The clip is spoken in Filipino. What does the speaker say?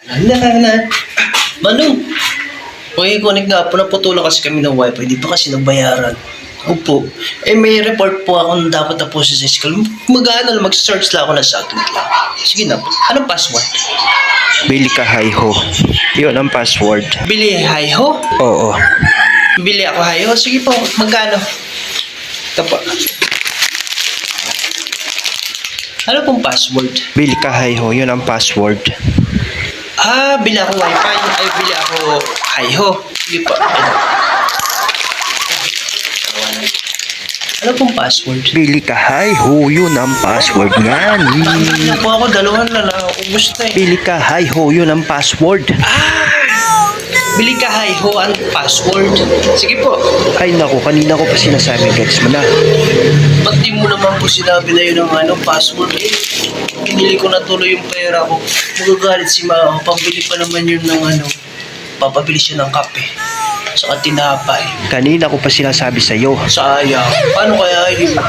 Na. Manong, connect nga po, naputulan kasi kami ng wifi, di pa kasi nabayaran. Opo. May report po ako na dapat na po sa school. Mag-search lang ako ng saglit lang. Sige na po. Anong password? Bili ka hi-ho. Yun ang password. Bili hi-ho? Oo. Bili ako hi-ho? Sige po, magkano? Ito po. Ano pong password? Bili ka hi-ho. Yun ang password. Bili ako wifi. Ay, bili ako hi-ho. Sige po. Ano pong password? Bili ka hi-ho. Yun ang password nga. Ano po ako, dalawan na lang. Ubus na eh. Bili ka hi-ho. Yun ang password. Bili ka hi-ho ang password. Sige po. Ay naku, kanina ko pa sinasabi. Gets mo na. Ba't di mo naman po sinabi na yun ang password eh? Pinili ko na tuloy yung pera ko. Magagalit si mama. Pambili pa naman yun ng papabili siya ng kape. Saka tinapay. Kanina ko pa sinasabi sa'yo. Sayang. Paano kaya hindi mo?